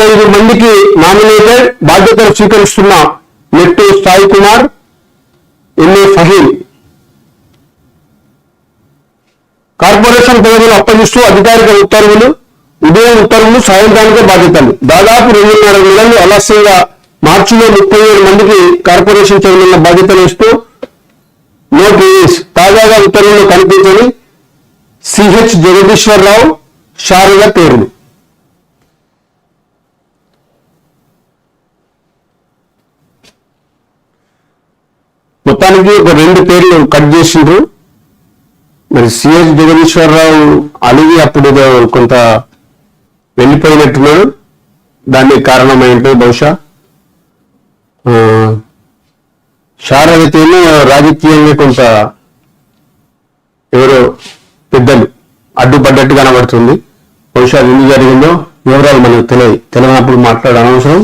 25 మందికి నామినేటెడ్, బాధ్యతలు స్వీకరిస్తున్న నెట్టు సాయి కుమార్, ఎంఏ ఫహీం. కార్పొరేషన్ పదవులు అప్పగిస్తూ అధికారిక ఉత్తర్వులు, ఉదయం ఉత్తర్వులు, సాయంత్రానికే బాధ్యతలు. దాదాపు 2.5 నెలలు ఆలస్యంగా మార్చిలో 37 మందికి కార్పొరేషన్ చైర్మన్ల బాధ్యతలు ఇస్తూ నోటీస్. తాజాగా ఉత్తర్వులు కనిపించని సిహెచ్ జగదీశ్వరరావు, శారద పేర్లు. మొత్తానికి ఒక 2 పేర్లు కట్ చేసిండ్రు. మరి సిహెచ్ జగదీశ్వరరావు అలిగి అప్పుడు కొంత వెళ్ళిపోయినట్టున్నాడు. దానికి కారణమైంటే బహుశా శారదతేమో రాజకీయంగా కొంత ఎవరో పెద్దలు అడ్డుపడ్డట్టు కనబడుతుంది. బహుశా ఎందుకు జరిగిందో వివరాలు మనకు తెలియనప్పుడు మాట్లాడనవసరం.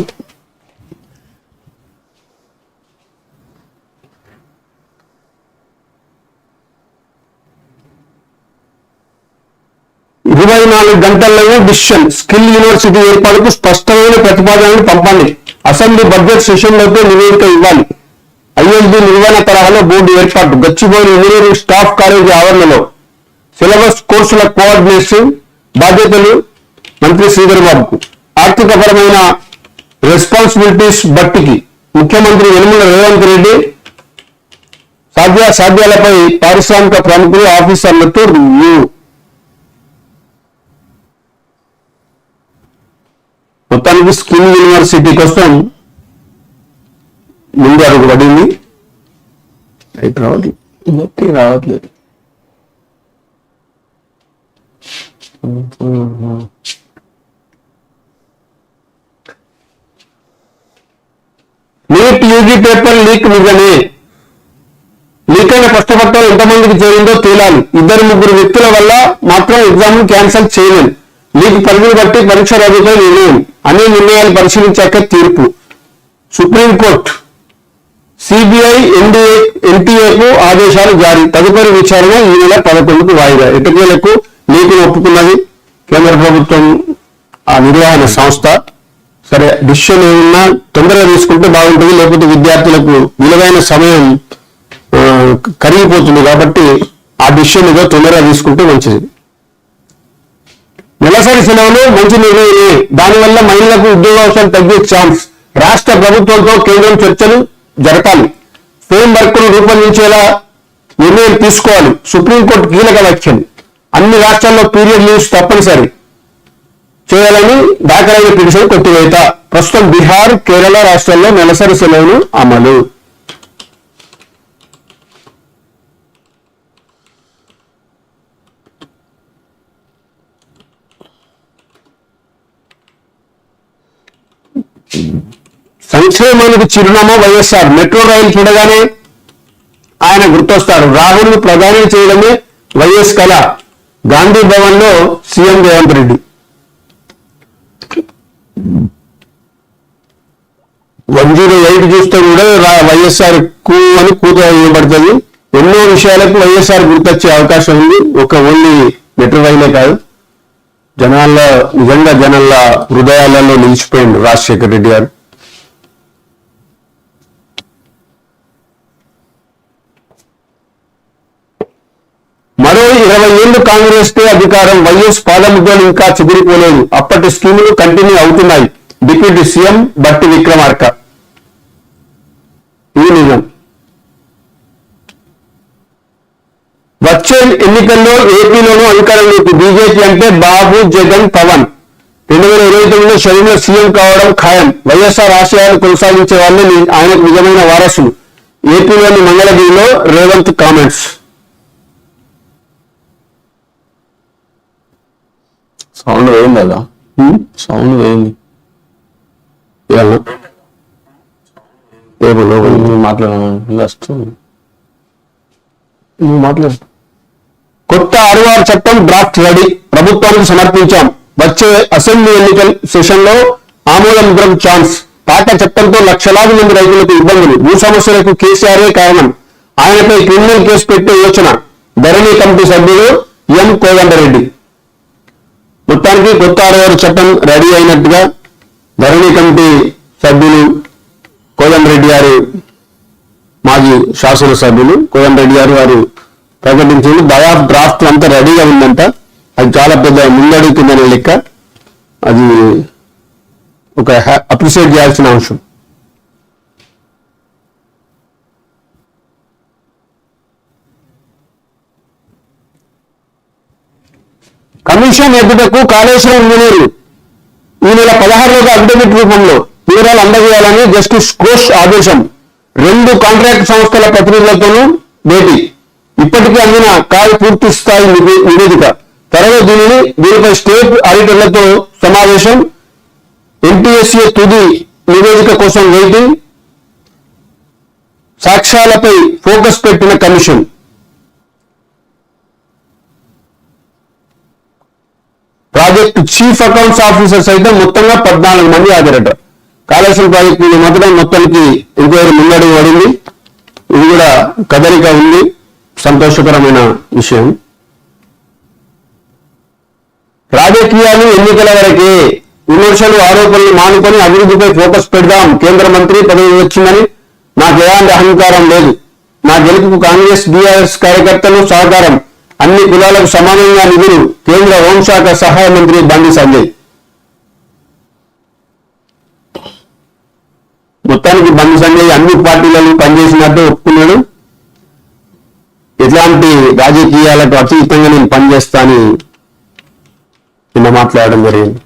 ఇరవై 24 గంటల్లోనే డిసిషన్. స్కిల్ యూనివర్సిటీ ఏర్పాటుకు స్పష్టమైన ప్రతిపాదనలు పంపండి. అసెంబ్లీ బడ్జెట్ సెషన్లతో నివేదిక ఇవ్వాలి. ఐఎల్బీ నిర్వహణ తరహాలో బోర్డు ఏర్పాటు. గచ్చిబౌలి ఇంజనీరింగ్ స్టాఫ్ కాలేజీ ఆవరణలో సిలబస్, కోర్సుల కోఆర్డినేషన్ బాధ్యతలు మంత్రి శ్రీధర్ బాబుకు. ఆర్థికపరమైన రెస్పాన్సిబిలిటీస్ బట్టికి ముఖ్యమంత్రి యనమల రేవంత్ రెడ్డి. సాధ్యాలపై పారిశ్రామిక ప్రముఖులు, ఆఫీసర్లతో రివ్యూ. మొత్తానికి స్కిల్ యూనివర్సిటీ కోసం ముందు అడుగు పడింది. రావట్లేదు. నీట్ యూజీ పేపర్ లీక్ నిజమే. లీక్ అయిన ప్రశ్నపత్రాలు ఎంతమందికి చేరిందో తేలాలి. 2-3 వ్యక్తుల వల్ల మాత్రం ఎగ్జామ్ క్యాన్సిల్ చేయలేదు. లీక్ పరిధిని బట్టి పరీక్ష రద్దుపై నిర్ణయం. అన్ని నిర్ణయాలు పరిశీలించాక తీర్పు. సుప్రీంకోర్టు సిబిఐ ఎన్టీఏకు ఆదేశాలు జారీ. తదుపరి విచారణ ఈ నెల 11కు వాయిదా. ఎటకేలకు లీకును ఒప్పుకున్నది కేంద్ర ప్రభుత్వం, ఆ నిర్వహణ సంస్థ. సరే, డిసిషన్ ఏమన్నా తొందరగా తీసుకుంటే బాగుంటుంది, లేకపోతే విద్యార్థులకు విలువైన సమయం కరిగిపోతుంది. కాబట్టి ఆ డిసిషన్ ఏదో తొందరగా తీసుకుంటే మంచిది. నెలసరి సెలవులు మంచి నిర్ణయమే. దానివల్ల మహిళలకు ఉద్యోగావకాశాలు తగ్గే ఛాన్స్. రాష్ట్ర ప్రభుత్వంతో కేంద్రం చర్చలు జరపాలి. ఫ్రేమ్ వర్క్ ను రూపొందించేలా నిర్ణయం తీసుకోవాలి. సుప్రీంకోర్టు కీలక వ్యాఖ్యలు. అన్ని రాష్ట్రాల్లో పీరియడ్ లీవ్స్ తప్పనిసరి చేయాలని దాఖలైన పిటిషన్ కొట్టివేత. ప్రస్తుతం బీహార్, కేరళ రాష్ట్రాల్లో నెలసరి సెలవులు అమలు. సంక్షేమానికి చిరునామా వైఎస్ఆర్. మెట్రో రైలు చూడగానే ఆయన గుర్తొస్తారు. రాహుల్ ను ప్రధాని చేయడమే వైఎస్ కళ. గాంధీ భవన్ లో సీఎం రేవంత్ రెడ్డి. 108 చూస్తే కూడా వైఎస్ఆర్ కు అని కూత ఇవ్వబడుతుంది. ఎన్నో విషయాలకు వైఎస్ఆర్ గుర్తొచ్చే అవకాశం ఉంది. ఒక ఓన్లీ మెట్రో రైలే కాదు, నిజంగా జనాల హృదయాలలో నిలిచిపోయింది రాజశేఖర్ రెడ్డి గారు. మరో 20 ఏళ్లు కాంగ్రెస్ కే అధికారం. వైఎస్ పాదముద్రలు ఇంకా చెదిరిపోలేదు. అప్పటి స్కీములు కంటిన్యూ అవుతున్నాయి. డిప్యూటీ సీఎం బట్టి విక్రమార్క. ఇది నిజం. వచ్చే ఎన్నికల్లో ఏపీలోనూ అధికారంలోకి. బీజేపీ అంటే బాబు, జగన్, పవన్. 2029లో షర్మిల సీఎం కావడం ఖాయం. వైఎస్ఆర్ ఆశయాలు కొనసాగించే వాళ్ళే ఆయనకు నిజమైన వారసులు. ఏపీలోని మంగళగిరిలో రేవంత్ కామెంట్స్. సౌండ్ వేయండి కదా, సౌండ్ వేయండి. మాట్లాడు. కొత్త 6 చట్టం డ్రాఫ్ట్ రెడీ. ప్రభుత్వానికి సమర్పించాం. వచ్చే అసెంబ్లీ ఎన్నికల సెషన్లో ఆమోదముద్రం ఛాన్స్. పాత చట్టంతో లక్షలాది మంది రైతులకు ఇబ్బందులు. భూ సమస్యలకు కేసీఆర్ఏ కారణం. ఆయనపై క్రిమినల్ కేసు పెట్టే యోచన. ధరణి కమిటీ సభ్యులు ఎం కోదండరెడ్డి. మొత్తానికి కొత్త 6 చట్టం రెడీ అయినట్టుగా ధరణి కమిటీ సభ్యులు కోదండరెడ్డి గారు, మాజీ శాసనసభ్యులు కోదండరెడ్డి గారు వారు ప్రకటించింది. డ్రాఫ్ట్ అంతా రెడీగా ఉందంట. అది చాలా పెద్ద ముందడుగు కిందనే లెక్క. అది ఒక అప్రిషియేట్ చేయాల్సిన అంశం. కమిషన్ ఎదుటకు కాళేశ్వరం ఇంజనీర్లు ఈ నెల 16 అఫిడవిట్ రూపంలో వివరాలు అందజేయాలని జస్టిస్ ఘోష్ ఆదేశం. 2 కాంట్రాక్ట్ సంస్థల ప్రతినిధులతోనూ భేటీ. ఇప్పటికే అందిన పూర్తి స్థాయి నివేదిక. త్వరలో దీనిపై స్టేట్ ఆడిటర్లతో సమావేశం. NTSA తుది నివేదిక కోసం వెయిటింగ్. సాక్ష్యాలపై ఫోకస్ పెట్టిన commission. Project chief accounts officer సైతం మొత్తంగా 14 మంది హాజరట. కాళేశ్వరం ప్రాజెక్టు మొత్తానికి ఎంక్వైరీ ముందడుగు పడింది. ఇది కూడా కదలిక ఉంది, సంతోషకరమైన విషయం. రాజకీయాలు ఎన్నికల వరకే. విమర్శలు ఆరోపణలు మానుకొని అభివృద్ధిపై ఫోకస్ పెడదాం. కేంద్ర మంత్రి పదవి వచ్చిందని నాకు ఎలాంటి అహంకారం లేదు. నా గెలుపుకు కాంగ్రెస్ బీఆర్ఎస్ కార్యకర్తలు సహకారం. అన్ని కులాలకు సమానంగా నిధులు. కేంద్ర హోంశాఖ సహాయ మంత్రి బండి సంజయ్. మొత్తానికి బండి సంజయ్ అన్ని పార్టీలను పనిచేసినట్టు ఒప్పుకున్నాడు. ఎట్లాంటి రాజకీయాలకు అతీతంగా నేను పనిచేస్తానని నిన్న మాట్లాడడం జరిగింది.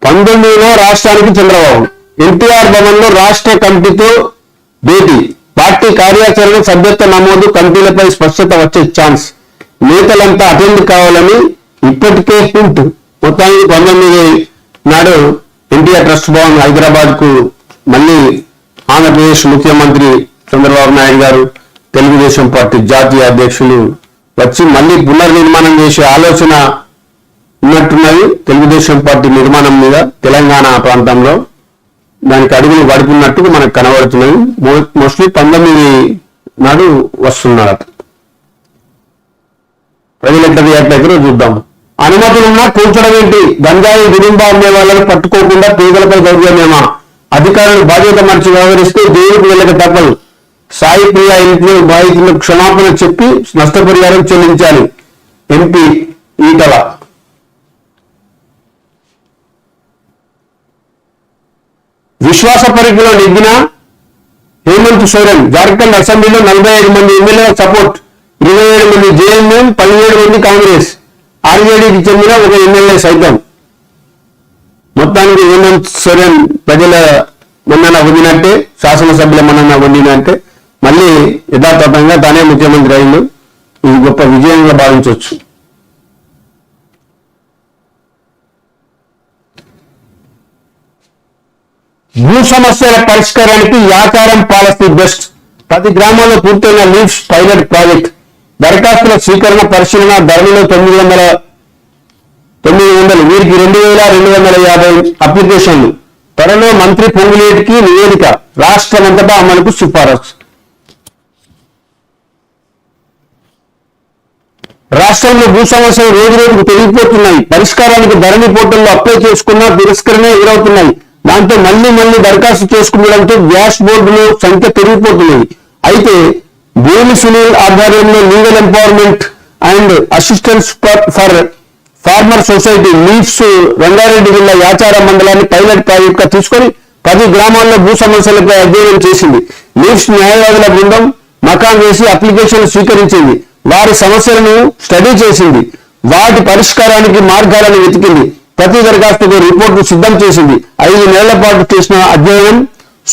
19లో రాష్ట్రానికి చంద్రబాబు. ఎన్టీఆర్ భవన్ లో రాష్ట్ర కమిటీతో భేటీ. పార్టీ కార్యాచరణ, సభ్యత్వ నమోదు, కమిటీలపై స్పష్టత వచ్చే ఛాన్స్. నేతలంతా అటెండ్ కావాలని ఇప్పటికే హింట్. మొత్తానికి 19 నాడు ఎన్టీఆర్ ట్రస్ట్ భవన్ హైదరాబాద్ కు మళ్ళీ ఆంధ్రప్రదేశ్ ముఖ్యమంత్రి చంద్రబాబు నాయుడు గారు, తెలుగుదేశం పార్టీ జాతీయ అధ్యక్షులు వచ్చి మళ్ళీ పునర్నిర్మాణం చేసే ఆలోచన ఉన్నట్టున్నది. తెలుగుదేశం పార్టీ నిర్మాణం మీద తెలంగాణ ప్రాంతంలో దానికి అడుగులు పడుతున్నట్టు మనకు కనబడుతున్నది. మోస్ట్లీ 19 నాడు వస్తున్నారట. ప్రజలు ఎట్లా రియాక్ట్ అయితే చూద్దాం. అనుమతులున్నా కూర్చడం ఏంటి? గంజాయి విడింబా అమ్మే వాళ్ళని పట్టుకోకుండా పేదలపై దౌర్జన్యమా? అధికారులు బాధ్యత మర్చి వ్యవహరిస్తే దేవుడికి వెళ్ళక తప్పదు. సాయి ప్రియ ఇంట్లో బాధితులకు క్షమాపణ చెప్పి నష్టపరిహారం చెల్లించాలి. ఎంపీ ఈటల. విశ్వాస పరీక్షలో నెగ్గిన హేమంత్ సోరెన్. జార్ఖండ్ అసెంబ్లీలో 45 మంది ఎమ్మెల్యేల సపోర్ట్. 27 మంది జేఎంఎం, 17 మంది కాంగ్రెస్, ఆర్జేడీకి చెందిన ఒక ఎమ్మెల్యే సైతం. మొత్తానికి హేమంత్ సోరెన్ ప్రజల మన్నన పొందినట్టే, శాసనసభ్యుల మన్నన పొందినట్టే. మళ్ళీ యథాతథంగా తానే ముఖ్యమంత్రి అయింది. ఇది గొప్ప విజయంగా భావించవచ్చు. భూ సమస్యల పరిష్కారానికి యాచారం పాలసీ బెస్ట్. 10 గ్రామాల్లో పూర్తయిన లీవ్స్ పైలట్ ప్రాజెక్ట్. దరఖాస్తుల స్వీకరణ, పరిశీలన. ధరలో 900, వీరికి 2250 అప్లికేషన్లు. త్వరలో మంత్రి పొంగులేటికి నివేదిక. రాష్ట్రమంతటా అమలుకు సిఫారసు. రాష్ట్రంలో భూ సమస్యలు రోజు రోజుకు పెరిగిపోతున్నాయి. పరిష్కారానికి ధరణి పోర్టల్లో అప్లై చేసుకున్నా తిరస్కరణ ఎదురవుతున్నాయి. దాంతో మళ్లీ దరఖాస్తు చేసుకునడంతో డాష్ బోర్డులో సంఖ్య పెరిగిపోతున్నది. అయితే భూమి సునీల్ ఆధ్వర్యంలో legal empowerment and assistance for farmer society leaves Rangareddy జిల్లా యాచారం మండలాన్ని పైలట్ ప్రాజెక్ట్ గా తీసుకొని 10 గ్రామాల్లో భూ సమస్యలపై అధ్యయనం చేసింది. లీవ్స్ న్యాయవాదుల బృందం మకాం వేసి అప్లికేషన్లు స్వీకరించింది. వారి సమస్యలను స్టడీ చేసింది. వాటి పరిష్కారానికి మార్గాలను వెతికింది. ప్రతి దరఖాస్తుకు రిపోర్టు సిద్ధం చేసింది. 5 నెలల పాటు చేసిన అధ్యయనం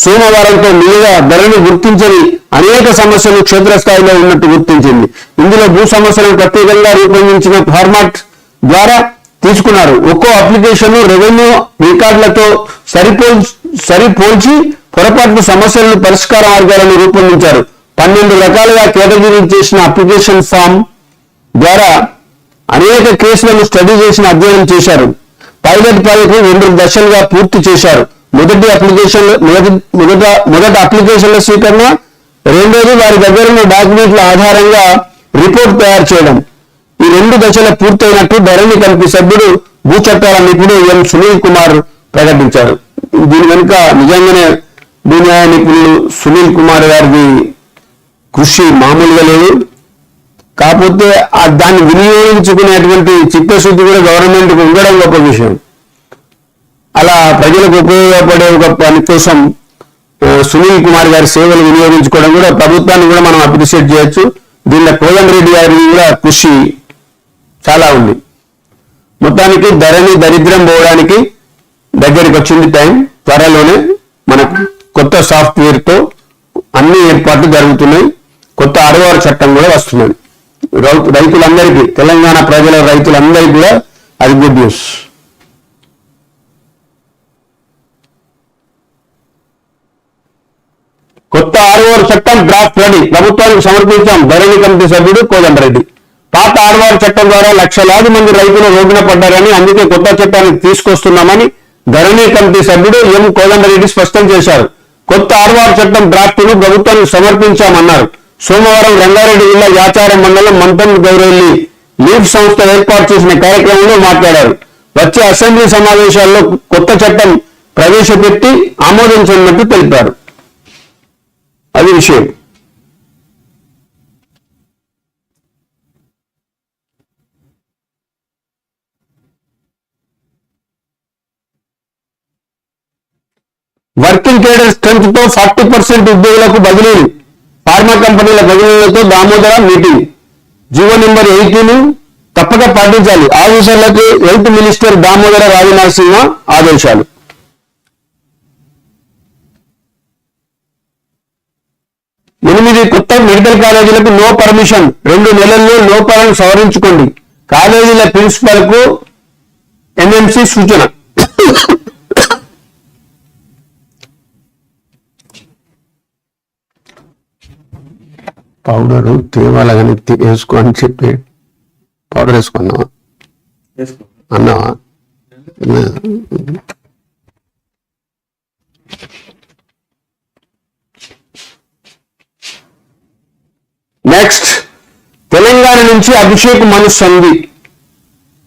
సోమవారంతో మీదుగా ధరని గుర్తించని అనేక సమస్యలు క్షేత్రస్థాయిలో ఉన్నట్టు గుర్తించింది. ఇందులో భూ సమస్యలను ప్రత్యేకంగా రూపొందించిన ఫార్మాట్ ద్వారా తీసుకున్నారు. ఒక్కో అప్లికేషన్ రెవెన్యూ రికార్డులతో సరిపోల్చి పొరపాటు సమస్యలను పరిష్కార మార్గాలను రూపొందించారు. 12 రకాలుగా కేటగిరీ చేసిన అప్లికేషన్ ఫామ్ ద్వారా అనేక కేసులను స్టడీ చేసిన అధ్యయనం చేశారు. పైలట్ ప్రాజెక్టు 2 దశలుగా పూర్తి చేశారు. మొదటి అప్లికేషన్ల స్వీకరణ, రెండోది వారి దగ్గర ఉన్న డాక్యుమెంట్ల ఆధారంగా రిపోర్ట్ తయారు చేయడం. ఈ 2 దశలు పూర్తయినట్టు ధరణి కమిటీ సభ్యుడు, భూ చట్టాల నిపుణుడు ఎం సునీల్ కుమార్ ప్రకటించారు. దీని వెనుక నిజంగానే భూన్యాయ నిపుణులు సునీల్ కుమార్ గారిది కృషి మామూలుగా లేదు. కాకపోతే దాన్ని వినియోగించుకునేటువంటి చిత్తశుద్ధి కూడా గవర్నమెంట్కి ఉండడం గొప్ప విషయం. అలా ప్రజలకు ఉపయోగపడే ఒక పని కోసం సునీల్ కుమార్ గారి సేవలు వినియోగించుకోవడం కూడా ప్రభుత్వాన్ని కూడా మనం అప్రిషియేట్ చేయొచ్చు. దీనిలో కోదండరెడ్డి గారి కూడా కృషి చాలా ఉంది. మొత్తానికి ధరణి దరిద్రం పోవడానికి దగ్గరికి వచ్చింది టైం. త్వరలోనే మనకు కొత్త సాఫ్ట్వేర్తో అన్ని ఏర్పాట్లు జరుగుతున్నాయి. కొత్త 6వ చట్టం కూడా వస్తున్నది. రైతులందరికీ, తెలంగాణ ప్రజల రైతులందరికీ కూడా అది గుడ్ న్యూస్. కొత్త 6వ చట్టం డ్రాఫ్ట్ రెడీ, ప్రభుత్వానికి సమర్పించాం ధరణి కమిటీ సభ్యుడు కోదండరెడ్డి. పాత 6వ చట్టం ద్వారా లక్షలాది మంది రైతులు రోడ్డున పడ్డారని, అందుకే కొత్త చట్టాన్ని తీసుకొస్తున్నామని ధరణి కమిటీ సభ్యుడు ఎం కోదండరెడ్డి స్పష్టం చేశారు. కొత్త 6వ చట్టం డ్రాఫ్ట్ను ప్రభుత్వానికి సమర్పించామన్నారు. సోమవారం రంగారెడ్డి జిల్లా యాచారం మండలం మంతన్ గౌరెల్లి లీఫ్ సంస్థ ఏర్పాటు చేసిన కార్యక్రమంలో మాట్లాడారు. వచ్చే అసెంబ్లీ సమావేశాల్లో కొత్త చట్టం ప్రవేశపెట్టి ఆమోదించనున్నట్టు తెలిపారు. అది విషయం. వర్కింగ్ కేడర్ స్ట్రెంత్ తో 40% ఉద్యోగులకు బదిలీలు, ఫార్మా కంపెనీల బదిలీలతో దామోదర మీటింగ్. జీవో నెంబర్ 80ను తప్పక పాటించాలి, ఆఫీసర్లకు హెల్త్ మినిస్టర్ దామోదర రాజనరసింహ ఆదేశాలు. కొత్త మెడికల్ కాలేజీలకు నో పర్మిషన్, 2 నెలల్లో లోపాలను సవరించుకోండి. కాలేజీల ప్రిన్సిపల్ కు ఎన్ఎంసీ సూచన. పౌడరు తేవాలని వేసుకో అని చెప్పి పౌడర్ వేసుకున్నావా అన్నావా? నెక్స్ట్, తెలంగాణ నుంచి అభిషేక్ మను సంఘి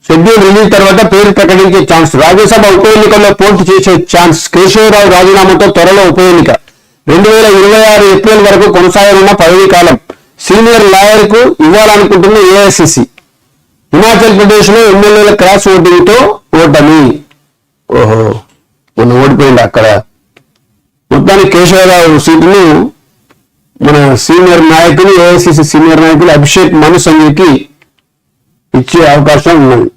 షెడ్యూల్ రిలీజ్ తర్వాత పేరు ప్రకటించే ఛాన్స్. రాజ్యసభ ఉప ఎన్నికల్లో పోటీ చేసే ఛాన్స్. కేశవరావు రాజీనామాతో త్వరలో ఉప ఎన్నిక. 2026 ఏప్రిల్ వరకు కొనసాగనున్న పదవీ కాలం. సీనియర్ లాయర్ కు ఇవ్వాలనుకుంటున్న ఏఐసిసి. హిమాచల్ ప్రదేశ్ లో ఎమ్మెల్యేల క్రాస్ ఓటింగ్ తో ఓటమి. ఓహో, మొన్న ఓడిపోయింది అక్కడ. మొత్తానికి కేశవరావు సీటును మన సీనియర్ నాయకులు, ఏఐసిసి సీనియర్ నాయకులు అభిషేక్ మను సంఘికి ఇచ్చే అవకాశం ఉన్నది.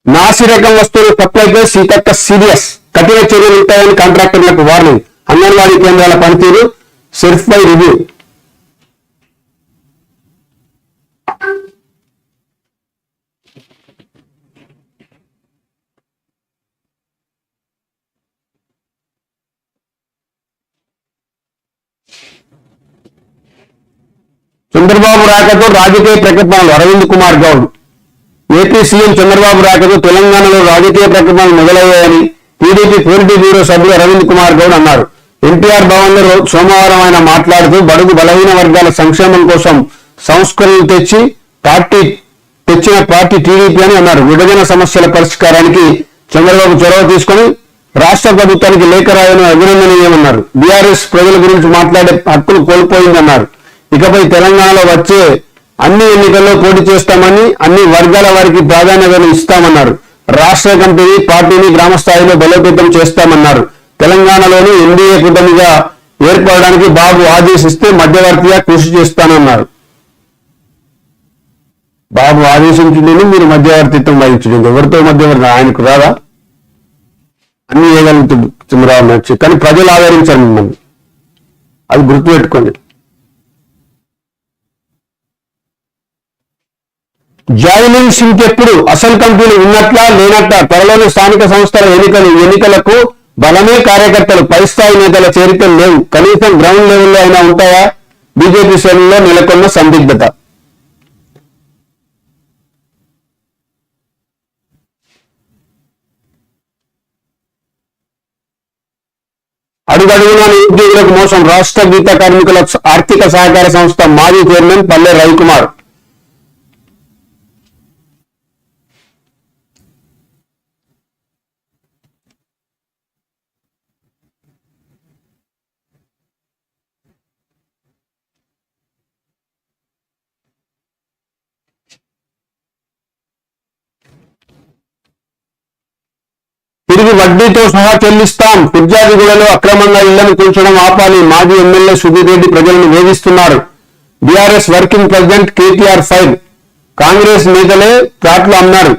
నాసి రకం వస్తువుల సప్లైపై సీతక్క సీరియస్, కఠిన చర్యలు ఉంటాయని కాంట్రాక్టర్లకు వార్నింగ్. అంగన్వాడీ కేంద్రాల పనితీరు సెర్ఫ్పై రివ్యూ. చంద్రబాబు రాకతో రాజకీయ ప్రకటనలు. అరవింద్ కుమార్ గౌడ్. ఏపీ సీఎం చంద్రబాబు రాకతో తెలంగాణలో రాజకీయ ప్రకటనలు మొదలయ్యాయని టీడీపీ పోలిటీ బ్యూరో సభ్యుడు అరవింద్ కుమార్ గౌడ్ అన్నారు. ఎన్టీఆర్ భవన్ లో సోమవారం ఆయన మాట్లాడుతూ బడుగు బలహీన వర్గాల సంక్షేమం కోసం సంస్కరణలు తెచ్చిన పార్టీ టీడీపీ అని అన్నారు. విభజన సమస్యల పరిష్కారానికి చంద్రబాబు చొరవ తీసుకుని రాష్ట్ర ప్రభుత్వానికి లేఖ రాయడం అభినందనీయమన్నారు. బీఆర్ఎస్ ప్రజల గురించి మాట్లాడే హక్కులు కోల్పోయిందన్నారు. ఇకపై తెలంగాణలో వచ్చే అన్ని ఎన్నికల్లో పోటీ చేస్తామని, అన్ని వర్గాల వారికి ప్రాధాన్యతను ఇస్తామన్నారు. రాష్ట్ర కమిటీ పార్టీని గ్రామ స్థాయిలో బలోపేతం చేస్తామన్నారు. తెలంగాణలోని ఎన్డీఏ కూటమిగా ఏర్పడడానికి బాబు ఆదేశిస్తే మధ్యవర్తిగా కృషి చేస్తానన్నారు. బాబు ఆదేశించిందని మీరు మధ్యవర్తిత్వం వహించండి. ఎవరితో మధ్యవర్తి? ఆయనకు రాదా? అన్ని చేయగలుగుతుంది చంద్రబాబు నాయుడు, కానీ ప్రజలు ఆదరించారు మిమ్మల్ని. అది గుర్తుపెట్టుకోండి. జాయినింగ్స్ ఇంకెప్పుడు? అసలు కమిటీలు ఉన్నట్లా లేనట్లా? త్వరలోని స్థానిక సంస్థల ఎన్నికలకు బలమే కార్యకర్తలు, పై స్థాయి నేతల చేరికలు లేవు. కనీసం గ్రౌండ్ లెవెల్లో అయినా ఉంటాయా? బీజేపీ శ్రేణుల్లో నెలకొన్న సందిగ్ధత. అడుగడుగునా నిరుద్యోగులకు మోసం. రాష్ట్ర గీత కార్మికుల ఆర్థిక సహకార సంస్థ మాజీ చైర్మన్ పల్లె రవికుమార్. తిరిగి వడ్డీతో సహా చెల్లిస్తాం. ఫిర్యాదిగూడలో అక్రమంగా ఇళ్లను కూల్చడం ఆపాలి. మాజీ ఎమ్మెల్యే సుధీర్ రెడ్డి ప్రజలను వేధిస్తున్నారు. BRS working president KTR fire. Congress నేతలే ప్లాట్లు అన్నారు.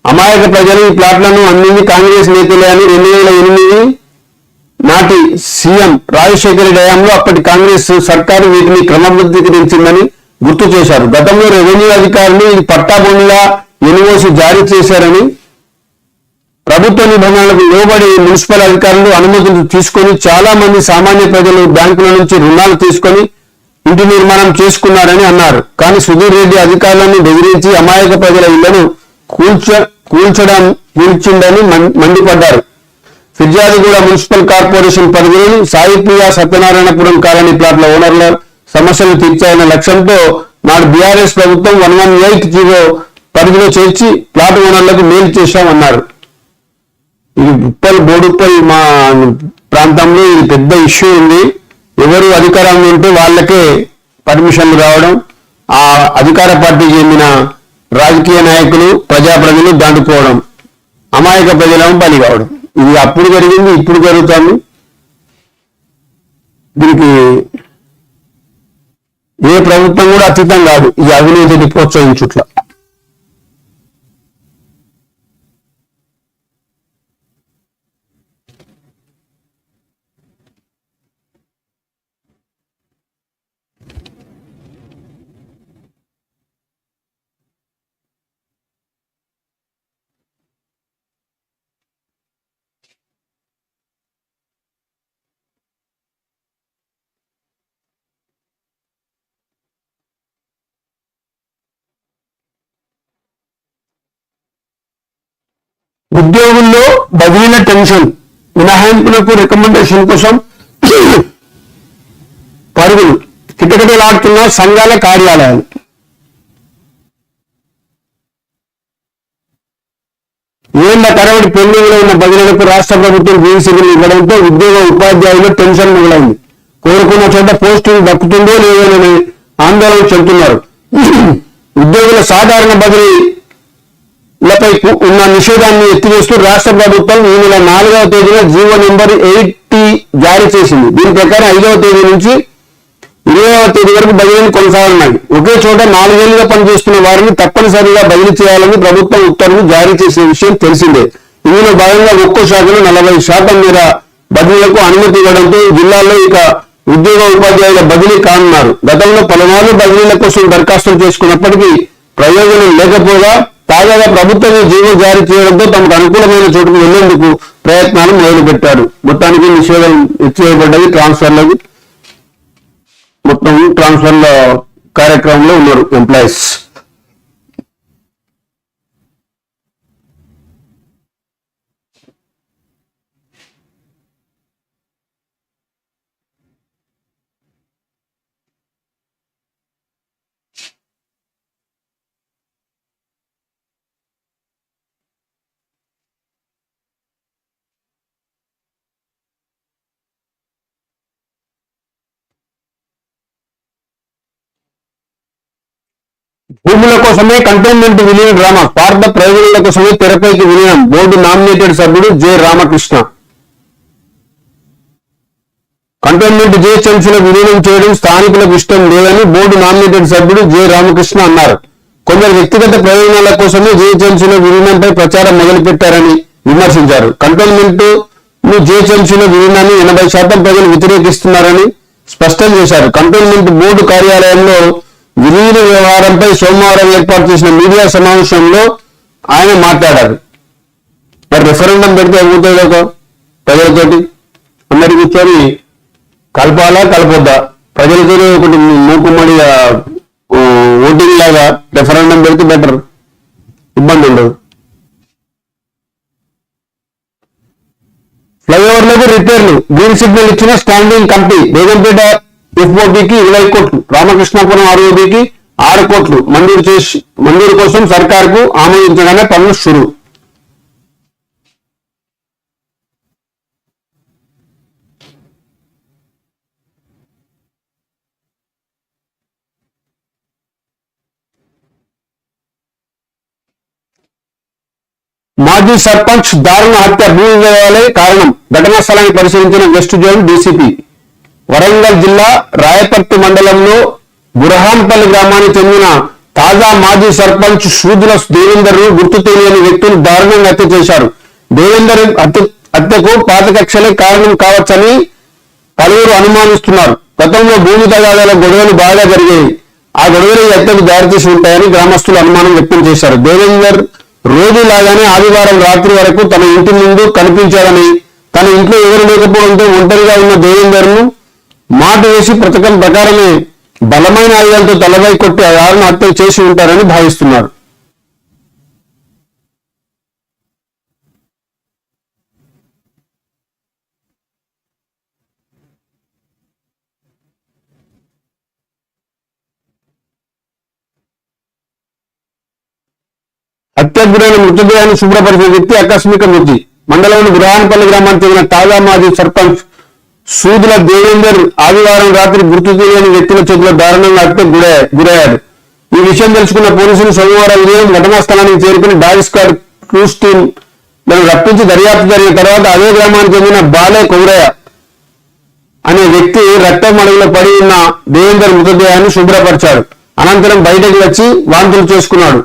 అమాయక ప్రజలు ఈ ప్లాట్లను అమ్మింది కాంగ్రెస్ నేతలే అని 2008 నాటి సీఎం రాజశేఖర రెడ్డి హయాంలో అప్పటి కాంగ్రెస్ సర్కారు వీటిని క్రమబద్ధీకరించిందని గుర్తు చేశారు. గతంలో రెవెన్యూ అధికారులు ఇది పట్టా భూమిగా ఎన్ఓసి జారీ చేశారని, ప్రభుత్వ నిబంధనలకు లోబడి మున్సిపల్ అధికారులు అనుమతులు తీసుకొని చాలా మంది సామాన్య ప్రజలు బ్యాంకుల నుంచి రుణాలు తీసుకొని ఇంటి నిర్మాణం చేసుకున్నారని అన్నారు. కానీ సుధీర్ రెడ్డి అధికారులను బెదిరించి అమాయక ప్రజల ఇళ్లను కూల్చిండని మండిపడ్డారు. ఫిర్యాదిగూడ మున్సిపల్ కార్పొరేషన్ పరిధిలోని సాయిప్రియ సత్యనారాయణపురం కాలనీ ప్లాట్ల ఓనర్ల సమస్యలు తీర్చాలన్న లక్ష్యంతో నాడు బీఆర్ఎస్ ప్రభుత్వం 118 జీవో పరిధిలో చేర్చి ప్లాట్ ఓనర్లకు మేలు చేశామన్నారు. ఇది బోడుప్పల్ మా ప్రాంతంలో ఇది పెద్ద ఇష్యూ ఉంది. ఎవరు అధికారంలో ఉంటే వాళ్ళకే పర్మిషన్లు రావడం, ఆ అధికార పార్టీకి చెందిన రాజకీయ నాయకులు ప్రజాప్రతినిధులు దాటుకోవడం, అమాయక ప్రజలను బలి కావడం. ఇది అప్పుడు జరిగింది, ఇప్పుడు జరుగుతుంది. దీనికి ఏ ప్రభుత్వం కూడా అతీతం కాదు ఈ అవినీతిని ప్రోత్సహించుట్ల. ఉద్యోగుల్లో బదిలీల టెన్షన్, మినహాయింపులకు రికమెండేషన్ కోసం పరుగులు, కిటకిటలాడుతున్న సంఘాల కార్యాలయాలు. ఏళ్ల తరబడి పెండింగ్లో ఉన్న బదిలీలకు రాష్ట్ర ప్రభుత్వం గ్రీన్ సిగ్నల్ ఇవ్వడంతో ఉద్యోగ ఉపాధ్యాయులు టెన్షన్ మొదలైంది. కోరుకున్న చోట పోస్టింగ్ దక్కుతుందో లేదోనని ఆందోళన చెందుతున్నారు. ఉద్యోగుల సాధారణ బదిలీలపై ఉన్న నిషేధాన్ని ఎత్తివేస్తూ రాష్ట్ర ప్రభుత్వం ఈ నెల 4వ తేదీన జీవో నెంబర్ 80 జారీ చేసింది. దీని ప్రకారం 5వ తేదీ నుంచి 20వ తేదీ వరకు బదిలీలు కొనసాగనున్నాయి. ఒకే చోట 4 ఏళ్లుగా పనిచేస్తున్న వారిని తప్పనిసరిగా బదిలీ చేయాలని ప్రభుత్వం ఉత్తర్వులు జారీ చేసిన విషయం తెలిసిందే. ఇందులో భాగంగా ఒక్కో శాఖలో 40% మేర బదిలీలకు అనుమతి ఇవ్వడంతో జిల్లాల్లో ఇక ఉద్యోగ ఉపాధ్యాయుల బదిలీ కానున్నారు. గతంలో పలుమార్లు బదిలీల కోసం దరఖాస్తులు చేసుకున్నప్పటికీ ప్రయోజనం లేకపోగా తాజాగా ప్రభుత్వమే జీవో జారీ చేయడంతో తమకు అనుకూలమైన చోటుకు వెళ్లేందుకు ప్రయత్నాలు మొదలుపెట్టారు. మొత్తానికి నిషేధం ఎత్తివేయబడ్డది. మొత్తం ట్రాన్స్ఫర్ల కార్యక్రమంలో ఉన్నారు ఎంప్లాయీస్. భూముల కోసమే కంటోన్మెంట్ విలీన డ్రామా, స్వార్థ ప్రయోజనాల కోసమే తెరపైకి విలీనం. బోర్డు నామినేటెడ్ సభ్యుడు జె రామకృష్ణ. కంటోన్మెంట్ జిహెచ్ఎంసీలో విలీనం చేయడం స్థానికులకు ఇష్టం లేదని బోర్డు నామినేటెడ్ సభ్యుడు జె రామకృష్ణ అన్నారు. కొందరు వ్యక్తిగత ప్రయోజనాల కోసమే జిహెచ్ఎంసీలో విలీనంపై ప్రచారం మొదలుపెట్టారని విమర్శించారు. కంటోన్మెంట్ జిహెచ్ఎంసీలో విలీనాన్ని 80% ప్రజలు వ్యతిరేకిస్తున్నారని స్పష్టం చేశారు. కంటోన్మెంట్ బోర్డు కార్యాలయంలో విలీన వ్యవహారంపై సోమవారం ఏర్పాటు చేసిన మీడియా సమావేశంలో ఆయన మాట్లాడారు. మరి రెఫరెండం పెడితే అవుతుందో ప్రజలతోటి అందరి కూర్చొని కలపాలా కలపొద్దా, ప్రజలతో ఒకటి మూకుమ్మడి ఓటింగ్ లాగా రెఫరెండం పెడితే బెటర్, ఇబ్బంది ఉండదు. ఫ్లైఓవర్లకు రిపేర్లు, గ్రీన్ సిగ్నల్ ఇచ్చిన స్టాండింగ్ కమిటీ. బేగంపేట ఎఫ్ఓబికి 20 కోట్లు, రామకృష్ణాపురం ఆర్ఓబికి 6 కోట్లు మంజూరు కోసం సర్కార్కు ఆమోదించగానే పనులు షురు. మాజీ సర్పంచ్ దారుణ హత్య భూ వివాదాలే కారణం. ఘటనా స్థలాన్ని పరిశీలించిన వెస్ట్ జోన్ డీసీపీ. వరంగల్ జిల్లా రాయపర్తి మండలంలో బురహాన్పల్లి గ్రామానికి చెందిన తాజా మాజీ సర్పంచ్ సూదుల దేవేందర్ ను గుర్తు తెలియని వ్యక్తులు దారుణంగా హత్య చేశారు. దేవేందర్ హత్యకు పాత కక్షలే కారణం కావచ్చని పలువురు అనుమానిస్తున్నారు. గతంలో భూమి తగాదాల గొడవలు బాగా జరిగాయి. ఆ గొడవలు ఈ హత్యకు దారితీసి ఉంటాయని గ్రామస్తులు అనుమానం వ్యక్తం చేశారు. దేవేందర్ రోజులాగానే ఆదివారం రాత్రి వరకు తన ఇంటి ముందు కనిపించాడని, తన ఇంట్లో ఎవరు లేకపోవడంతో ఒంటరిగా ఉన్న దేవేందర్ ను మాట వేసి పథకం ప్రకారమే బలమైన ఆయుధాలతో తలపై కొట్టి ఆరును హత్య చేసి ఉంటారని భావిస్తున్నారు. హత్యకు గురైన మృతదేహాన్ని శుభ్రపరిచిన వ్యక్తి ఆకస్మిక మృతి. మండలంలోని బురహాన్పల్లి గ్రామానికి చెందిన తాజా మాజీ సర్పంచ్ సూదుల దేవేందర్ ఆదివారం రాత్రి గుర్తు తెలియని వ్యక్తుల చేతిలో దారుణంగా హత్యకు గురయ్యాడు. ఈ విషయం తెలుసుకున్న పోలీసులు సోమవారం ఉదయం ఘటనా స్థలానికి చేరుకుని డాగ్ స్క్వాడ్ క్రూస్ టీం రప్పించి దర్యాప్తు జరిగిన తర్వాత అదే గ్రామానికి చెందిన బాలే కౌరయ్య అనే వ్యక్తి రక్తం అడుగులో పడి ఉన్న దేవేందర్ మృతదేహాన్ని శుభ్రపరిచాడు. అనంతరం బయటకు వచ్చి వాంతులు చేసుకున్నాడు.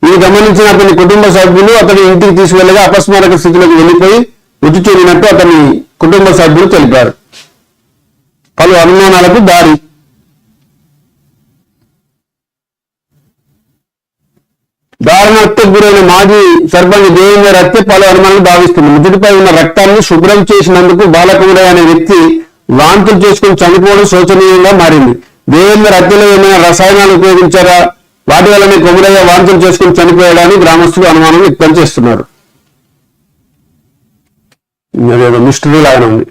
ఇది గమనించిన అతని కుటుంబ సభ్యులు అతని ఇంటికి తీసుకువెళ్లగా అపస్మారక స్థితిలోకి వెళ్లిపోయి మృతి చెందినట్టు అతని కుటుంబ సభ్యులు తెలిపారు. పలు అనుమానాలకు దారి. దారుణ హత్యకు గురైన మాజీ సర్పంచ్ దేవేందర్ హత్య పలు అనుమానాలు భావిస్తుంది. మృతుడిపై ఉన్న రక్తాన్ని శుభ్రం చేసినందుకు బాలకుమరయ్య అనే వ్యక్తి వాంతులు చేసుకుని చనిపోవడం శోచనీయంగా మారింది. దేవేందర్ హత్యలో ఏమైనా రసాయనాలు ఉపయోగించారా, వాటి వల్లనే కొమరయ్య వాంతులు చేసుకుని చనిపోయాడని గ్రామస్తులు అనుమానం వ్యక్తం చేస్తున్నారు. ఏదో మిస్టరీ లాగానే ఉంది.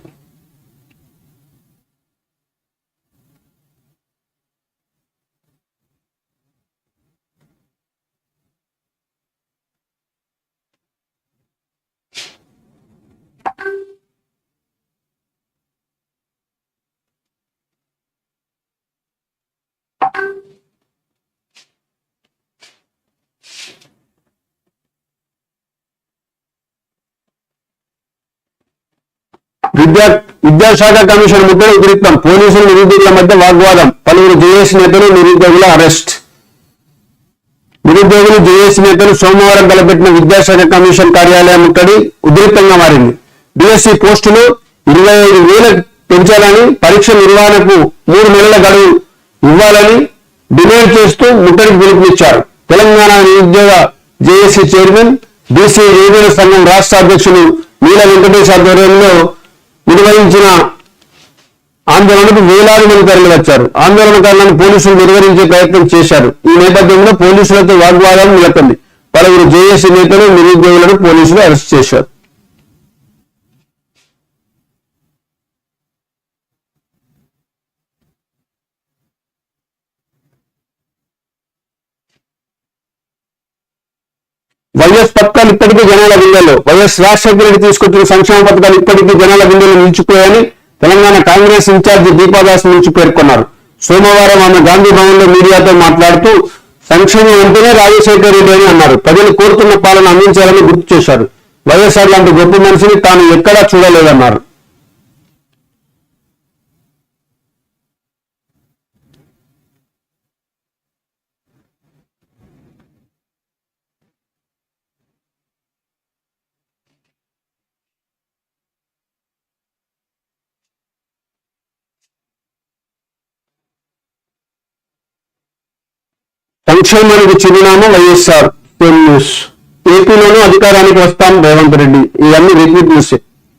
విద్యాశాఖ కమిషన్ ముట్టడి ఉద్రిక్తం. పోలీసులు నిరుద్యోగుల మధ్య వాగ్వాదం. పలువురు జేఏసీ నేతలు నిరుద్యోగుల అరెస్ట్. నిరుద్యోగులు జేఏసీ నేతలు సోమవారం తలపెట్టిన విద్యాశాఖ కమిషన్ కార్యాలయం ముట్టడి ఉద్రిక్తంగా మారింది. డిఎస్సి పోస్టులు 25,000 పెంచాలని, పరీక్ష నిర్వహణకు 3 నెలల గడువు ఇవ్వాలని డిమాండ్ చేస్తూ ముట్టడికి పిలుపునిచ్చారు. తెలంగాణ నిరుద్యోగ జేఏసీ చైర్మన్, బీసీ యువజన సంఘం రాష్ట్ర అధ్యక్షులు నీల వెంకటేష్ ఆధ్వర్యంలో నిర్వహించిన ఆందోళనకు వేలాది మంది తరలివచ్చారు. ఆందోళనకారులను పోలీసులు నిర్వహించే ప్రయత్నం చేశారు. ఈ నేపథ్యంలో పోలీసులతో వాగ్వాదం నెలకొంది. పలువురు జేఏసీ నేతలు, నిరుద్యోగులను పోలీసులు అరెస్ట్ చేశారు. వైఎస్ పథకాలు ఇప్పటికీ జనాల గుండెల్లో. వైఎస్ రాజశేఖర రెడ్డి తీసుకొచ్చిన సంక్షేమ పథకాలు ఇప్పటికీ జనాల గుండెల్లో నిలిచిపోయాయని తెలంగాణ కాంగ్రెస్ ఇన్ఛార్జి దీపాదాస్ నుంచి పేర్కొన్నారు. సోమవారం ఆమె గాంధీ భవన్ లో మీడియాతో మాట్లాడుతూ సంక్షేమం అంటేనే రాజశేఖర రెడ్డి అని అన్నారు. ప్రజలు కోరుతున్న పాలన అందించాలని గుర్తు చేశారు. వైఎస్ఆర్ లాంటి గొప్ప మనిషిని తాను ఎక్కడా చూడలేదన్నారు. సంక్షేమానికి చిరునామా వైఎస్ఆర్. న్యూస్. ఏపీలోనూ అధికారానికి వస్తాం రేవంత్ రెడ్డి. ఇవన్నీ రిపీట్ న్యూస్.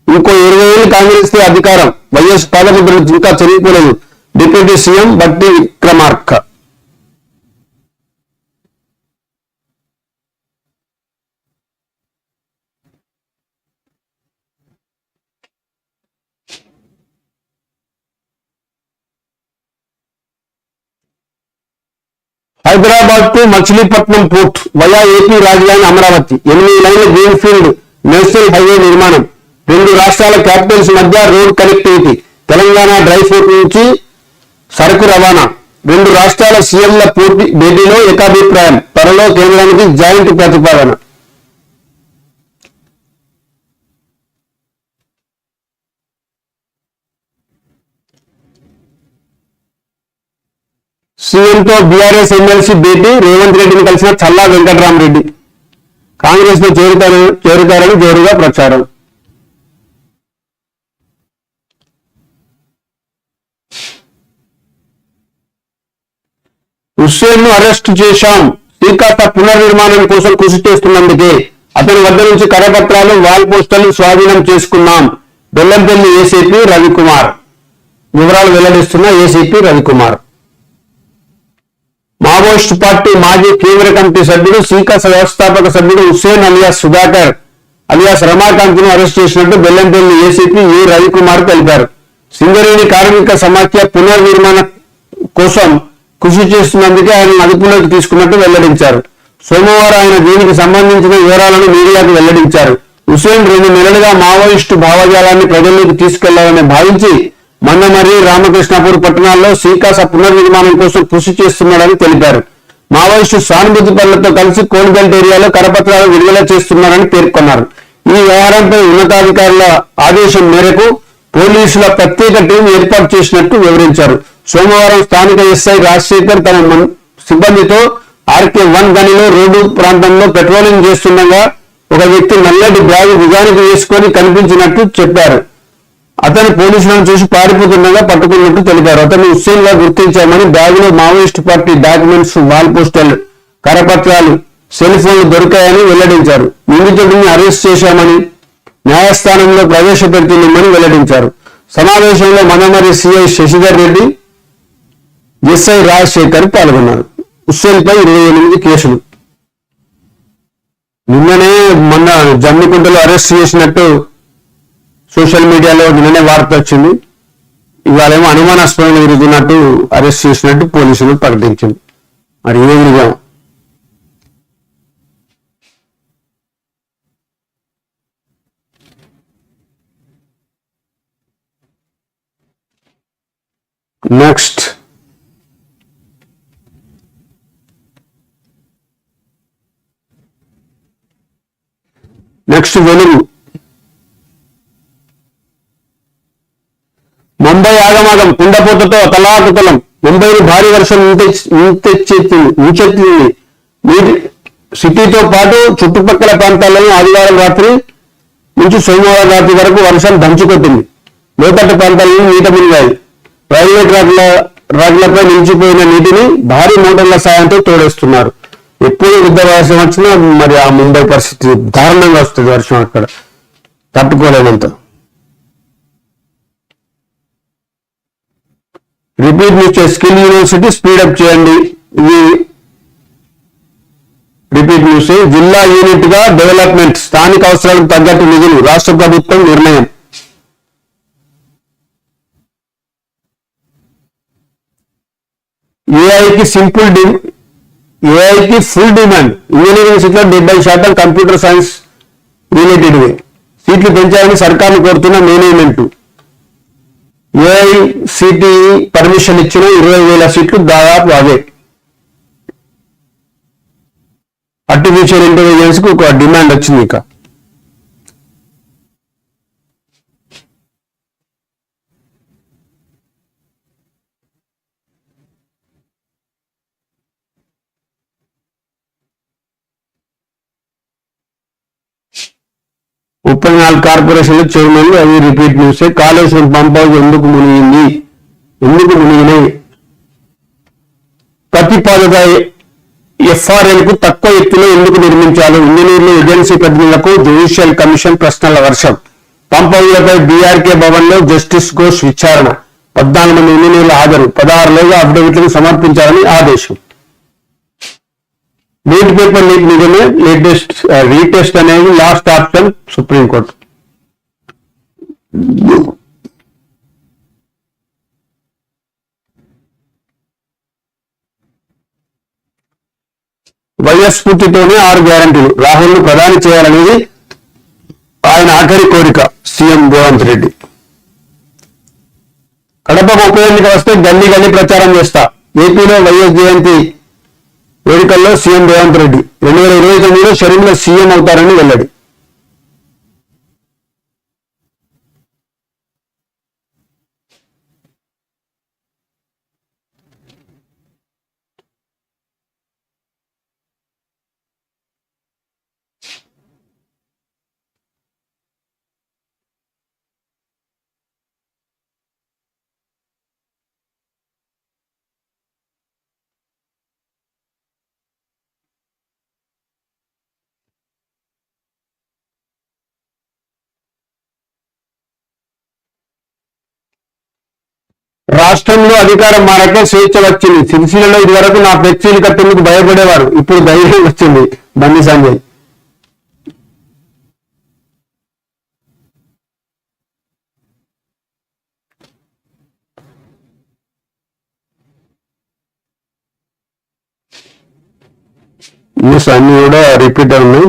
ఇంకో 20 ఏళ్ళు కాంగ్రెస్ అధికారం. వైఎస్ పాదముద్ర ఇంకా చెరిగిపోలేదు. డిప్యూటీ సీఎం బట్టి విక్రమార్క. హైదరాబాద్ కు మచిలీపట్నం పోర్ట్ వయా ఏపీ రాజధాని అమరావతి. 8 లైన్ల గ్రీన్ఫీల్డ్ నేషనల్ హైవే నిర్మాణం. 2 రాష్ట్రాల క్యాపిటల్స్ మధ్య road connectivity. Telangana dry fruit నుంచి సరుకు రవాణా. 2 రాష్ట్రాల సీఎంల భేటీలో ఏకాభిప్రాయం. త్వరలో కేంద్రానికి జాయింట్ ప్రతిపాదన. సీఎంతో బీఆర్ఎస్ ఎమ్మెల్సీ భేటీ, రేవంత్ రెడ్డిని కలిసిన చల్లా వెంకటరామరెడ్డి. కాంగ్రెస్ లో చేరుతారని జోరుగా ప్రచారం. హుస్సేన్ ను అరెస్టు చేశాం, శ్రీకాంత పునర్నిర్మాణం కోసం కృషి చేస్తున్నందుకే అతని వద్ద నుంచి కరపత్రాలు, వాల్ పోస్టర్లు స్వాధీనం చేసుకున్నాం. బెల్లంపల్లి ఏసీపీ రవికుమార్ వివరాలు వెల్లడిస్తున్న ఏసీపీ రవికుమార్. మావోయిస్టు పార్టీ మాజీ కేంద్ర కమిటీ సభ్యుడు, శ్రీకాంత వ్యవస్థాపక సభ్యుడు హుస్సేన్ అలియాస్ సుధాకర్ అలియాస్ రమాకాంత్ ను అరెస్ట్ చేసినట్టు బెల్లంపల్లి ఏసీపీ ఏ రవికుమార్ తెలిపారు. సింగరేణి కార్మిక సమాఖ్య పునర్నిర్మాణం కోసం కృషి చేస్తున్నందుకే ఆయన అదుపులోకి తీసుకున్నట్టు వెల్లడించారు. సోమవారం ఆయన దీనికి సంబంధించిన వివరాలను మీడియాకు వెల్లడించారు. హుస్సేన్ 2 నెలలుగా మావోయిస్టు భావజాలాన్ని ప్రజల్లోకి తీసుకెళ్లాలని భావించి మందమర్రి, రామకృష్ణాపూర్ పట్టణాల్లో శ్రీకాంత పునర్నిర్మాణం కోసం కృషి చేస్తున్నాడని తెలిపారు. మావోయిస్టు సానుభూతి పనులతో కలిసి కోల్బెల్ట్ ఏరియాలో కరపత్రాలు విడుదల చేస్తున్నారని పేర్కొన్నారు. ఈ వ్యవహారంపై ఉన్నతాధికారుల ఆదేశం మేరకు పోలీసుల ప్రత్యేక టీం ఏర్పాటు చేసినట్టు వివరించారు. సోమవారం స్థానిక ఎస్ఐ రాజశేఖర్ తన సిబ్బందితో RK1 గనిలో రోడ్డు ప్రాంతంలో పెట్రోలింగ్ చేస్తుండగా ఒక వ్యక్తి నల్లటి బ్యాగ్ భుజానికి వేసుకొని కనిపించినట్టు చెప్పారు. అతను పోలీసులను చూసి పారిపోతుండగా పట్టుకున్నట్టు తెలిపారు. అతను హుస్సేన్ గా గుర్తించామని, బ్యాగులో మావోయిస్టు పార్టీ డాక్యుమెంట్స్, వాల్ పోస్టర్లు, కరపత్రాలు, సెల్ ఫోన్లు దొరికాయని వెల్లడించారు. నిందితుడిని అరెస్ట్ చేశామని, న్యాయస్థానంలో ప్రవేశపెడుతున్నామని వెల్లడించారు. సమావేశంలో మందమర్రి సిఐ శశిధర్ రెడ్డి, ఎస్ఐ రాజశేఖర్ పాల్గొన్నారు. హుస్సేన్ పై 28 కేసులు. నిన్ననే మొన్న జమ్మికుంటలో అరెస్ట్ చేసినట్టు సోషల్ మీడియాలో నిన్ననే వార్త వచ్చింది. ఇవాళేమో అనుమానాస్పదంగా తిరుగుతున్నట్టు అరెస్ట్ చేసినట్టు పోలీసులు ప్రకటించింది. మరి ఏ విధంగా నెక్స్ట్ వెలుగు. ముంబై ఆగమాగం, కుండపోతతో తలాకుతలం. ముంబైని భారీ వర్షం ముంచెత్తింది. సిటీతో పాటు చుట్టుపక్కల ప్రాంతాల్లో ఆదివారం రాత్రి నుంచి సోమవారం రాత్రి వరకు వర్షం దంచుకొట్టింది. లోతట్టు ప్రాంతాలను నీట మునిగాయి. రైల్వే ట్రాక్లపై నిలిచిపోయిన నీటిని భారీ మోటార్ల సాయంతో తోడేస్తున్నారు. ఎప్పుడు యుద్ధ వర్షం వచ్చినా మరి ఆ ముంబై పరిస్థితి దారుణంగా వస్తుంది. వర్షం అక్కడ తట్టుకోలేనంత. Repeat news, skill university speed up చేయండి. ఇది రిపీట్ న్యూస్. జిల్లా యూనిట్ గా డెవలప్మెంట్, స్థానిక అవసరాలకు తగ్గట్టు నిధులు, రాష్ట్ర ప్రభుత్వం నిర్ణయం. ఏఐకి ఫుల్ డిమాండ్. ఇంజనీరింగ్ సీట్లో 70% కంప్యూటర్ సైన్స్ రిలేటెడ్ సీట్లు పెంచాలని సర్కార్ను కోరుతున్న మేనేజ్మెంట్. ఏఐసిటిఈ పర్మిషన్ ఇచ్చిన 20,000 సీట్లు దాదాపు అవే. ఆర్టిఫిషియల్ ఇంటెలిజెన్స్ కు ఒక డిమాండ్ వచ్చింది. ఇక ముప్పై 4 కార్పొరేషన్ల చైర్మన్లు, అవి repeat news. Kaleshwaram pump house ఎందుకు మునిగినాయి? ప్రతిపాదిత FRL కు తక్కువ ఎత్తులో ఎందుకు నిర్మించాలి? ఇంజనీర్లు, ఏజెన్సీ ప్రతినిధులకు జ్యుడిషియల్ కమిషన్ ప్రశ్నల వర్షం. పంప్ హౌస్లపై BRK భవన్ లో జస్టిస్ ఘోష్ విచారణ. 14 మంది ఇంజనీర్ల హాజరు. 16 అఫిడవిట్లను సమర్పించాలని ఆదేశం. నీట్ పేపర్ లీక్ నిజమే, రీటెస్ట్ అనేది లాస్ట్ ఆప్షన్ సుప్రీంకోర్టు. వైఎస్ స్ఫూర్తితోనే 6 గ్యారంటీలు, రాహుల్ ను ప్రధాని చేయాలనేది ఆయన ఆఖరి కోరిక. సీఎం రేవంత్ రెడ్డి. కడప ఉప ఎన్నిక వస్తే గల్లీ గల్లీ ప్రచారం చేస్తా. ఏపీలో వైఎస్ జయంతి వేడుకల్లో సీఎం రేవంత్ రెడ్డి. 2029లో షర్మిల సీఎం అవుతారని వెల్లడి. రాష్ట్రంలో అధికారం మారక స్వేచ్ఛ వచ్చింది. సిరిసిల్లలో ఇదివరకు నా ఫ్లెక్సీలు కట్టేందుకు భయపడేవారు, ఇప్పుడు ధైర్యం వచ్చింది. బండి సంజయ్. న్యూస్ అన్ని కూడా రిపీట్ ఉన్నాయి.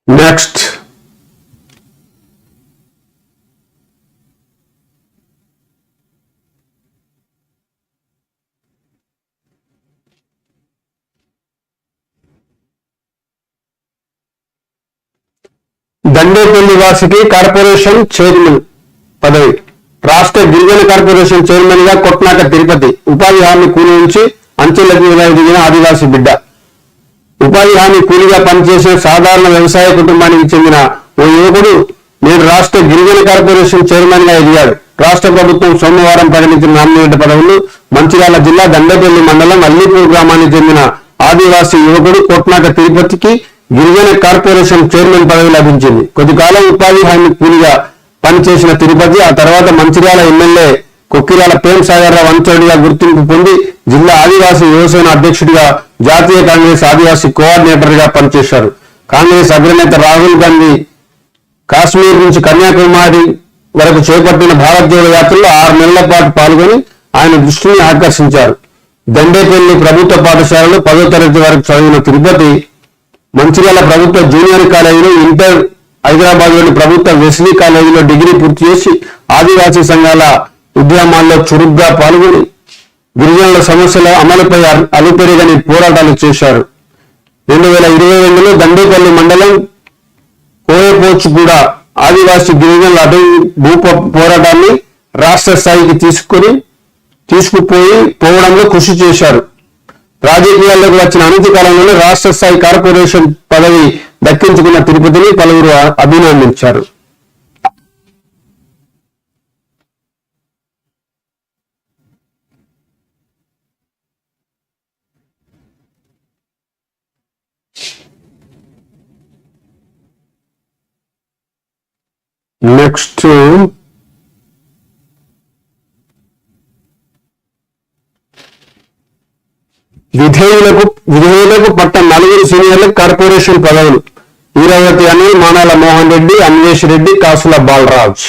నెక్స్ట్ దండేపల్లి వాసికి కార్పొరేషన్ చైర్మన్ పదవి. రాష్ట్ర గిరిజన కార్పొరేషన్ చైర్మన్ గా కొట్నాక తిరుపతి. ఉపాధి హామీ కూలి నుంచి అంచెలకు దిగిన ఆదివాసీ బిడ్డ. ఉపాధి హామీ కూలీగా పనిచేసే సాధారణ వ్యవసాయ కుటుంబానికి చెందిన ఓ యువకుడు నేడు రాష్ట్ర గిరిజన కార్పొరేషన్ చైర్మన్ గా ఎదిగాడు. రాష్ట్ర ప్రభుత్వం సోమవారం ప్రకటించిన నామినేటెడ్ పదవులు మంచిర్యాల జిల్లా దండేపల్లి మండలం అల్లీపూర్ గ్రామానికి చెందిన ఆదివాసీ యువకుడు కొట్నాక తిరుపతికి గిరిజన కార్పొరేషన్ చైర్మన్ పదవి లభించింది. కొద్దికాలం ఉపాధి హామీ కూలీగా పనిచేసిన తిరుపతి ఆ తర్వాత మంచిర్యాల ఎమ్మెల్యే కొక్కిరాల ప్రేమ్ సాగర్ రావు అనుచరుడిగా గుర్తింపు పొంది జిల్లా ఆదివాసీ యువసేన అధ్యక్షుడిగా, జాతీయ కాంగ్రెస్ ఆదివాసీ కోఆర్డినేటర్ గా పనిచేశారు. కాంగ్రెస్ అగ్రనేత రాహుల్ గాంధీ కాశ్మీర్ నుంచి కన్యాకుమారి వరకు చేపట్టిన భారత్ జోడో యాత్రలో 6 నెలల పాటు పాల్గొని ఆయన దృష్టిని ఆకర్షించారు. దండేపల్లి ప్రభుత్వ పాఠశాలలో 10వ తరగతి వరకు చదివిన తిరుపతి మంచిర్యాల ప్రభుత్వ జూనియర్ కాలేజీలో ఇంటర్, హైదరాబాద్లోని ప్రభుత్వ వెస్లీ కాలేజీలో డిగ్రీ పూర్తి చేసి ఆదివాసీ సంఘాల ఉద్యమాల్లో చురుగ్గా పాల్గొని గిరిజనుల సమస్యల అమలుపై అలుపెరుగని పోరాటాలు చేశారు. 2022లో దండేపల్లి మండలం కోయపోచుగూడ ఆదివాసీ గిరిజనుల అటవీ భూ పోరాటాన్ని రాష్ట్ర స్థాయికి తీసుకుపోవడంలో కృషి చేశారు. రాజకీయాల్లోకి వచ్చిన అనతి కాలంలోనే రాష్ట్ర స్థాయి కార్పొరేషన్ పదవి దక్కించుకున్న తిరుపతిని పలువురు అభినందించారు. నెక్స్ట్ విధేయులకు పట్ట 4 సీనియర్లకు కార్పొరేషన్ పదవులు. ఈరావతి అనిల్, మానాల మోహన్ రెడ్డి, అన్వేష్ రెడ్డి, కాసుల బాలరాజ్.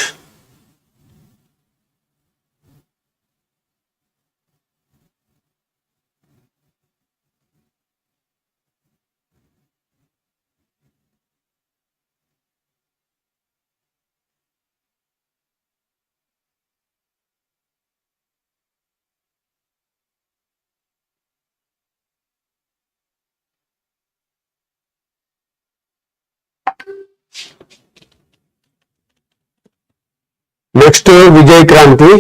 నెక్స్ట్ విజయ్ క్రాంతి.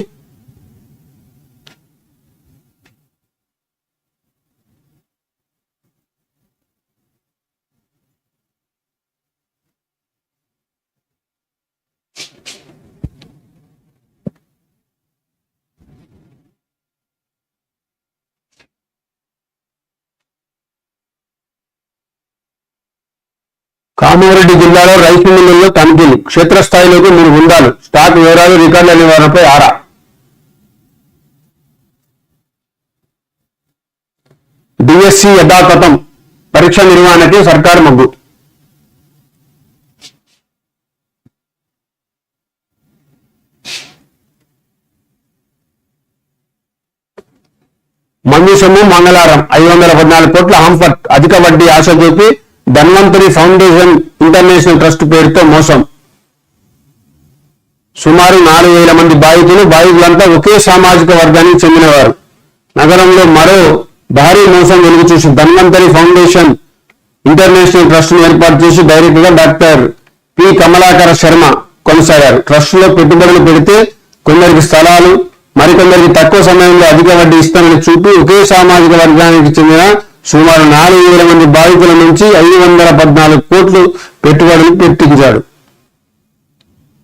కామారెడ్డి జిల్లాలో రైస్ మిల్లుల్లో తనిఖీలు. క్షేత్రస్థాయిలోకి 3 బృందాలు. స్టాక్ వివరాలు, రికార్డుల నివారణపై ఆరా. డిఎస్సి యథాతథం పరీక్ష నిర్వహణకి సర్కారు మొగ్గు. మంజు సొమ్ము మంగళవారం 514 కోట్ల హంఫర్ట్ అధిక వడ్డీ ఆశ చూపి ధన్వంతరి ఫౌండేషన్ ఇంటర్నేషనల్ ట్రస్ట్ పేరుతో మోసం. సుమారు 4,000 మంది బాధితులంతా ఒకే సామాజిక వర్గానికి చెందినవారు. నగరంలో మరో భారీ మోసం వెలుగు చూసి ధన్వంతరి ఫౌండేషన్ ఇంటర్నేషనల్ ట్రస్ట్ ను ఏర్పాటు చేసి డైరెక్టర్ గా డాక్టర్ పి కమలాకర శర్మ కొనసాగారు. ట్రస్ట్ లో పెట్టుబడులు పెడితే కొందరికి స్థలాలు, మరికొందరికి తక్కువ సమయంలో అధిక వడ్డీ ఇస్తామని చూపి ఒకే సామాజిక వర్గానికి చెందిన సుమారు 4,000 మంది బాధితుల నుంచి 514 కోట్లు పెట్టుబడులు పెట్టించాడు.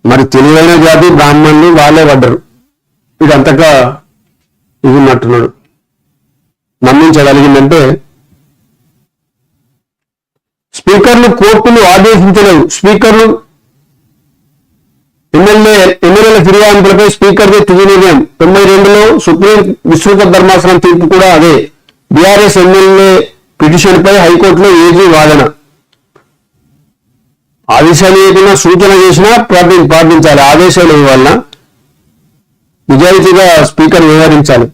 మరి తెలివైన జాతి బ్రాహ్మణులు వాళ్ళే పడ్డరు. ఇదంతగా ఇది ఉన్నట్టున్నాడు. నమ్మించగలిగిందంటే స్పీకర్లు కోర్టులు ఆదేశించలేవు. స్పీకర్లు ఎమ్మెల్యేల ఫిర్యాదులపై స్పీకర్దే తుది నిర్ణయం. 92లో సుప్రీం విస్తృత ధర్మాసనం తీర్పు కూడా అదే. బీఆర్ఎస్ ఎమ్మెల్యే పిటిషన్పై హైకోర్టులో ఏజీ వాదన. ఆదేశాలు ఇవ్వకుండా సూచన చేసినా పాటించాలి. ఆదేశాలు ఇవ్వాలన్నా నిజాయితీగా స్పీకర్ వ్యవహరించాలి.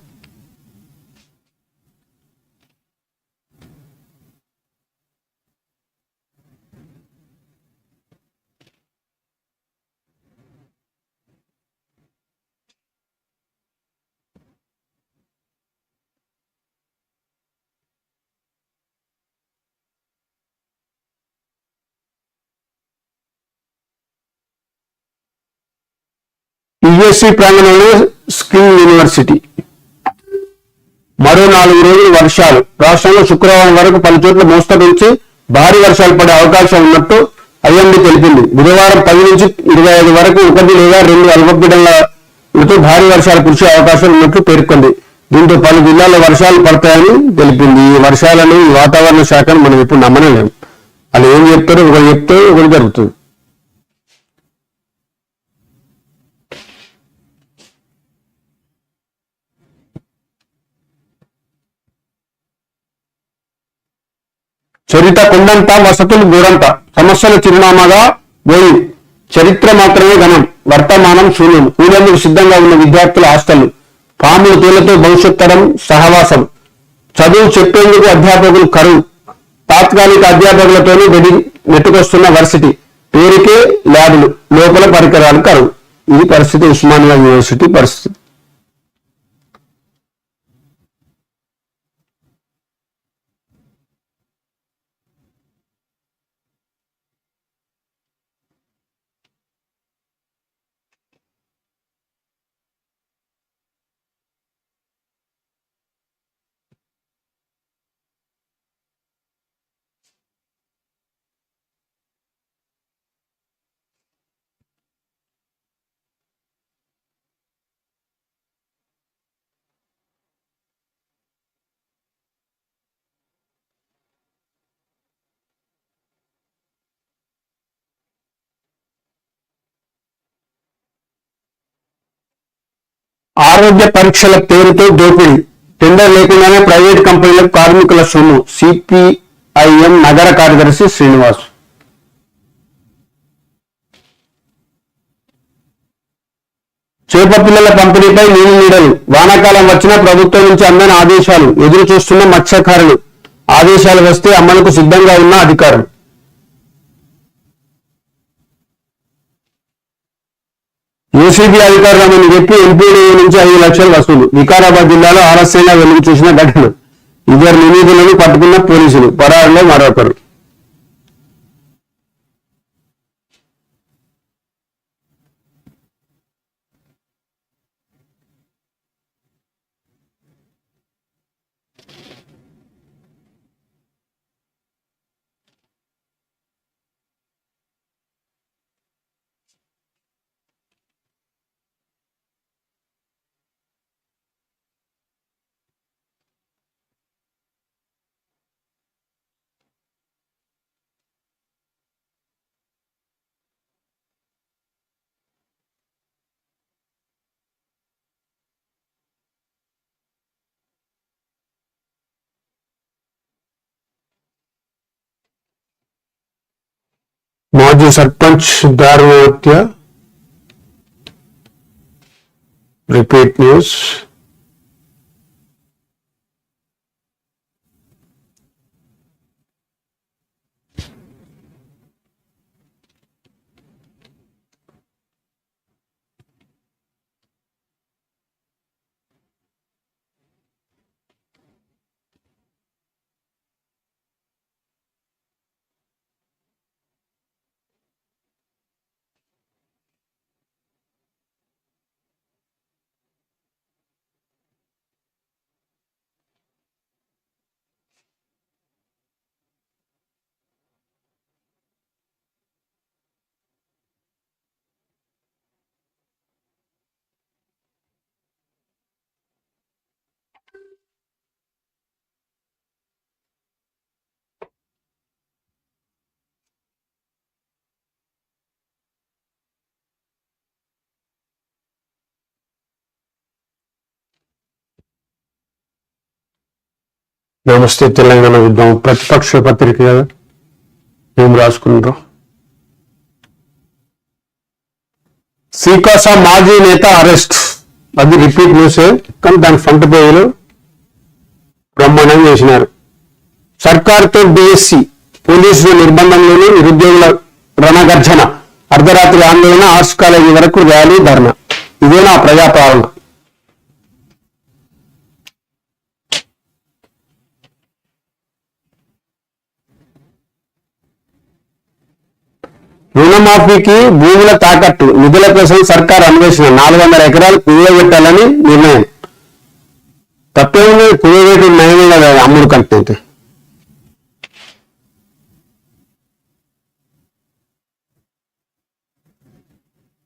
యుఎస్సి ప్రాంగణంలో స్కిల్ యూనివర్సిటీ. మరో 4 రోజులు వర్షాలు. రాష్ట్రంలో శుక్రవారం వరకు పలు చోట్ల మోస్తరు నుంచి భారీ వర్షాలు పడే అవకాశం ఉన్నట్టు ఐఎండీ తెలిపింది. బుధవారం 10 నుంచి 25 వరకు 1 లేదా 2 అల్పపీడనాలతో భారీ వర్షాలు కురిసే అవకాశం ఉన్నట్లు పేర్కొంది. దీంతో పలు జిల్లాల్లో వర్షాలు పడతాయని తెలిపింది. ఈ వర్షాలను ఈ వాతావరణ శాఖను మనం ఇప్పుడు నమ్మలేము. వాళ్ళు ఏం చెప్తారో ఒకరు చెప్తే ఒకటి జరుగుతుంది. చరిత కొండంత వసతులు దూరంత. సమస్యల చిరునామాగా పోయి చరిత్ర మాత్రమే ఘనం, వర్తమానం శూన్యం. కూలేందుకు సిద్ధంగా ఉన్న విద్యార్థుల హాస్టళ్లు. పాములు తేలతో భవిష్యత్ తరం సహవాసం. చదువు చెప్పేందుకు అధ్యాపకులు కరువు. తాత్కాలిక అధ్యాపకులతోనే నెట్టుకొస్తున్న వర్సిటీ. పేరుకే ల్యాబ్లు, లోపల పరికరాలు కరువు. ఇది పరిస్థితి ఉస్మానియా యూనివర్సిటీ పరిస్థితి. ఆరోగ్య పరీక్షల పేరుతో దోపిడీ. టెండర్ లేకుండానే ప్రైవేట్ కంపెనీలకు కార్మికుల సొమ్ము. సిపిఐఎం నగర కార్యదర్శి శ్రీనివాస్. చేప పిల్లల పంపిణీపై నీడలు. వానాకాలం వచ్చినా ప్రభుత్వం నుంచి అందని ఆదేశాలు. ఎదురు చూస్తున్న మత్స్యకారులు. ఆదేశాలు వస్తే అమలుకు సిద్ధంగా ఉన్న అధికారులు. ఏసీబీ అధికారులను చెప్పి ఎంపీడీ నుంచి 5 లక్షలు వసూలు. వికారాబాద్ జిల్లాలో ఆలస్యంగా వెలుగు చూసిన ఘటన. 2 నిందితులను పట్టుకున్న పోలీసులు. పరారులో మరొకరు. మాజీ సర్పంచ్ దారుణ హత్య, రిపీట్ న్యూస్. నమస్తే తెలంగాణ విద్వాం ప్రతిపక్ష పత్రిక కదా, ఏం రాసుకున్నారు? సీకాసా మాజీ నేత అరెస్ట్, అది రిపీట్ న్యూస్. కానీ దాని ఫ్రంట్ పేజీలో బ్రహ్మాండంగా చేసినారు. సర్కార్తో డిఎస్సి, పోలీసుల నిర్బంధంలోని నిరుద్యోగుల రణగర్జన, అర్ధరాత్రి ఆందోళన, ఆర్ట్స్ కాలేజీ వరకు ర్యాలీ, ధర్నా. ఇదే నా ప్రజాపాలన. రుణమాఫీకి భూముల తాకట్టు, నిధుల కోసం సర్కార్ అన్వేషణ, 400 ఎకరాలు కుదవబెట్టాలని నిర్ణయం. తప్పేముంది, కుదవబెట్టి నయమే కదా అమ్ముడు కంటే.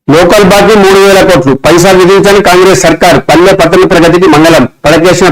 లోకల్ బాకీ 3000 కోట్లు, పైసా విధించని కాంగ్రెస్ సర్కార్, పల్లె పట్టణ ప్రగతికి మంగళం, పడకేసిన